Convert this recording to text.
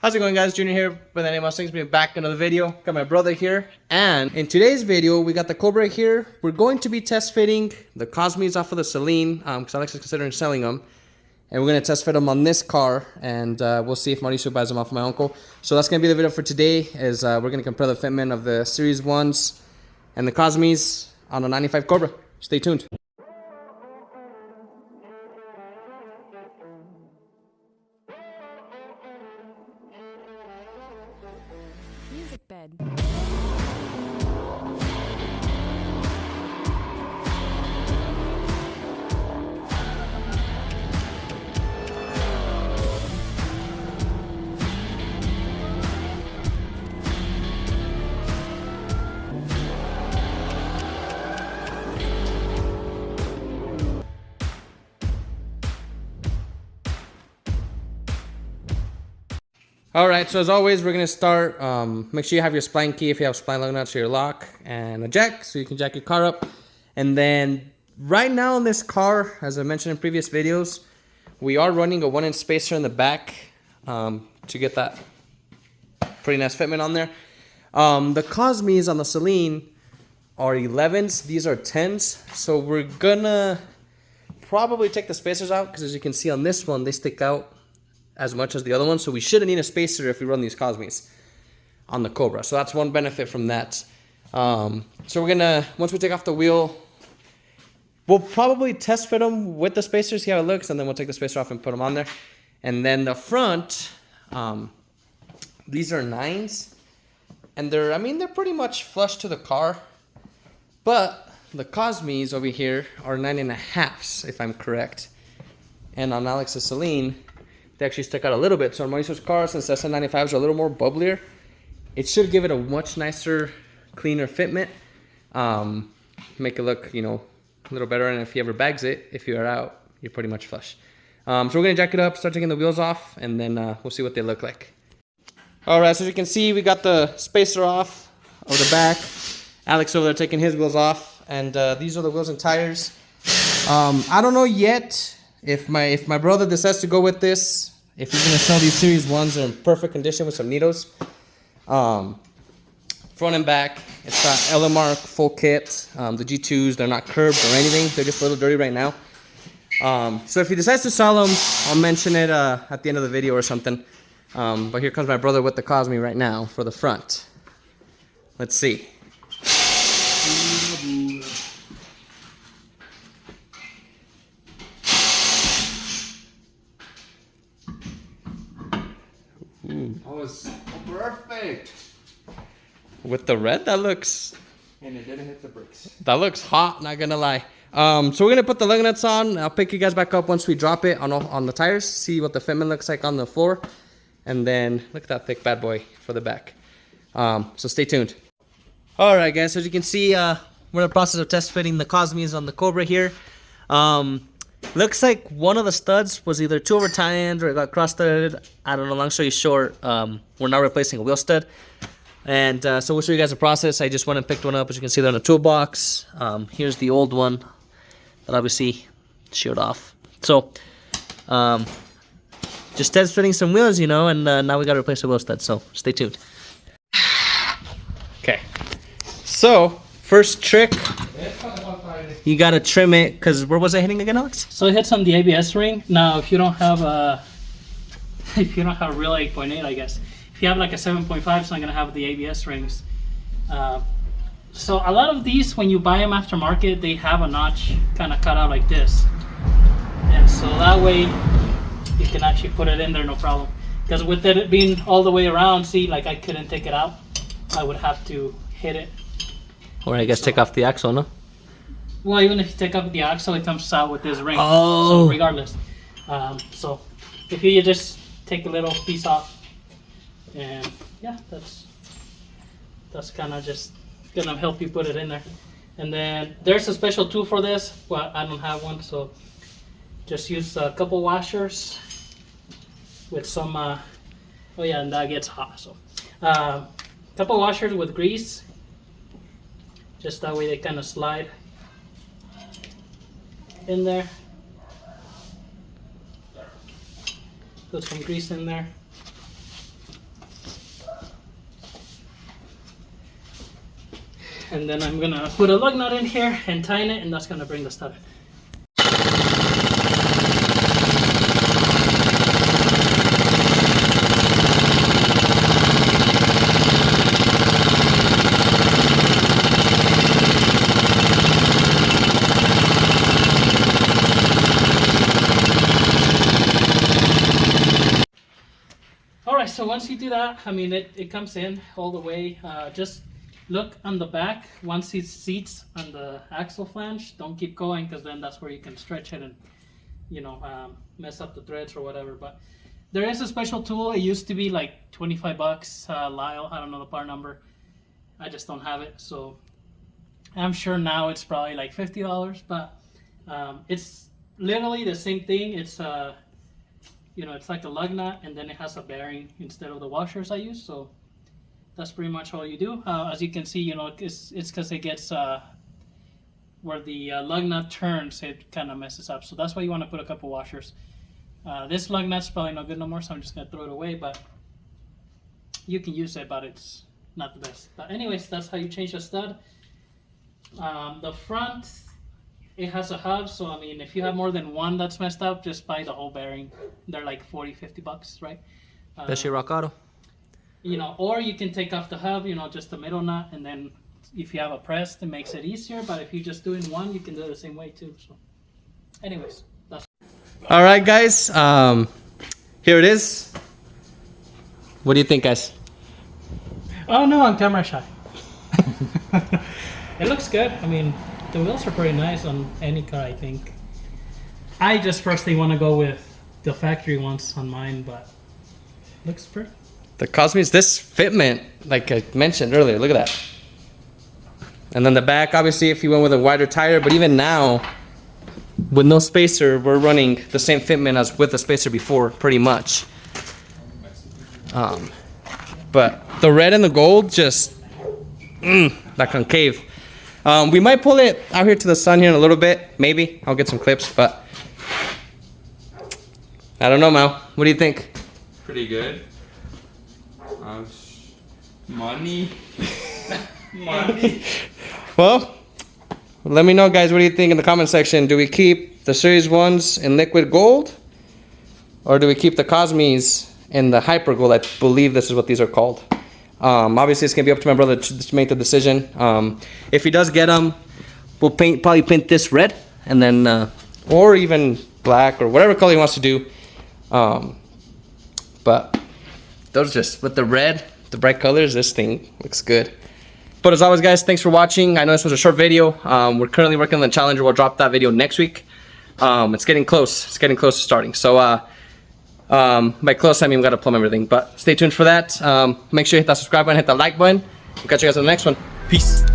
How's it going, guys? Junior here with Any Mustangs, being back in another video. Got my brother here, and in today's video we got the Cobra here. We're going to be test fitting the Cosmis off of the Celine because Alex is considering selling them, and we're going to test fit them on this car, and we'll see if Mauricio buys them off of my uncle. So that's going to be the video for today. Is we're going to compare the fitment of the Series 1s and the Cosmis on a 95 Cobra. Stay tuned. Music bed. Alright, so as always, we're going to start, make sure you have your spline key if you have spline lug nuts or your lock, and a jack, so you can jack your car up. And then, right now in this car, as I mentioned in previous videos, we are running a 1-inch spacer in the back to get that pretty nice fitment on there. The Cosmis on the Celine are 11s, these are 10s, so we're going to probably take the spacers out, because as you can see on this one, they stick out as much as the other one, so we shouldn't need a spacer if we run these Cosmis on the Cobra. So that's one benefit from that. So we're gonna, once we take off the wheel, we'll probably test fit them with the spacers, see how it looks, and then we'll take the spacer off and put them on there. And then the front, these are 9s, and they're pretty much flush to the car, but the Cosmis over here are 9.5s, if I'm correct. And on Alex's Celine, they actually stick out a little bit. So on Mauricio's car, since the SN95s are a little more bubblier, it should give it a much nicer, cleaner fitment. Make it look, a little better. And if he ever bags it, if you're out, you're pretty much flush. So we're gonna jack it up, start taking the wheels off, and then we'll see what they look like. All right, so as you can see, we got the spacer off of the back. Alex over there taking his wheels off, and these are the wheels and tires. I don't know yet if my brother decides to go with this, if he's gonna sell these Series 1s, they're in perfect condition with some needles. Front and back, it's got LMR full kit. The G2s, they're not curved or anything. They're just a little dirty right now. So if he decides to sell them, I'll mention it at the end of the video or something. But here comes my brother with the Cosmi right now for the front. Let's see. That was perfect. With the red, that looks... And it didn't hit the brakes. That looks hot, not gonna lie. So we're gonna put the lug nuts on. I'll pick you guys back up once we drop it on the tires, see what the fitment looks like on the floor. And then, look at that thick bad boy for the back. So stay tuned. Alright guys, so as you can see, we're in the process of test fitting the Cosmis on the Cobra here. Looks like one of the studs was either too over tie-ins or it got cross-studded. I don't know, long story short, we're now replacing a wheel stud. And so we'll show you guys the process. I just went and picked one up. As you can see, they're in a toolbox. Here's the old one that obviously sheared off. So, just test fitting some wheels, and now we got to replace the wheel stud. So, stay tuned. Okay. So, first trick, you got to trim it, because where was it hitting again, Alex? So it hits on the ABS ring. Now, if you don't have a real 8.8, I guess. If you have like a 7.5, it's not gonna have the ABS rings. So a lot of these, when you buy them aftermarket, they have a notch kind of cut out like this, and so that way you can actually put it in there no problem. Because with it being all the way around, see, like I couldn't take it out. I would have to hit it. Or I guess take off the axle, no? Well, even if you take up the axle, it comes out with this ring. Oh. So regardless. So if you just take a little piece off, and yeah, that's kind of just gonna help you put it in there. And then there's a special tool for this. Well, I don't have one, so just use a couple washers with some. Oh yeah, and that gets hot. So couple washers with grease. Just that way they kind of slide in there. Put some grease in there. and then I'm gonna put a lug nut in here and tighten it, and that's gonna bring the stud in. Alright, so once you do that, I mean, it comes in all the way. Just look on the back. Once it seats on the axle flange, don't keep going, because then that's where you can stretch it and, you know, mess up the threads or whatever. But there is a special tool. It used to be like 25 bucks, Lyle. I don't know the part number. I just don't have it. So I'm sure now it's probably like $50, but it's literally the same thing. It's you know, it's like a lug nut, and then it has a bearing instead of the washers I use. So that's pretty much all you do. As you can see, you know, it's because it gets where the lug nut turns, it kind of messes up. So that's why you want to put a couple washers. This lug nut's probably not good no more, so I'm just gonna throw it away. But you can use it, but it's not the best. But anyways, that's how you change the stud. The front, it has a hub, so I mean, if you have more than one that's messed up, just buy the whole bearing. They're like 40-50 bucks, right? Especially Rock Auto. You know, or you can take off the hub, you know, just the middle nut, and then if you have a press, it makes it easier. But if you're just doing one, you can do it the same way too. So anyways, that's All right, guys. Here it is. What do you think, guys? Oh no, I'm camera shy. It looks good. I mean, the wheels are pretty nice on any car, I think. I just personally want to go with the factory ones on mine, but looks pretty. The Cosmis, this fitment, like I mentioned earlier, look at that. And then the back, obviously, if you went with a wider tire, but even now, with no spacer, we're running the same fitment as with the spacer before, pretty much. But the red and the gold, just, that concave. We might pull it out here to the sun here in a little bit, maybe. I'll get some clips, but I don't know, Mal. What do you think? Pretty good. Money. Money. Well, let me know, guys, what do you think in the comment section? Do we keep the Series 1s in liquid gold? Or do we keep the Cosmis in the hyper gold? I believe this is what these are called. Obviously, it's going to be up to my brother to make the decision. If he does get them, we'll probably paint this red. And then, or even black or whatever color he wants to do. But those just, with the red, the bright colors, this thing looks good. But as always, guys, thanks for watching. I know this was a short video. We're currently working on the Challenger. We'll drop that video next week. It's getting close. It's getting close to starting. So by close, I mean we got to plumb everything. But stay tuned for that. Make sure you hit that subscribe button, hit that like button. We'll catch you guys on the next one. Peace.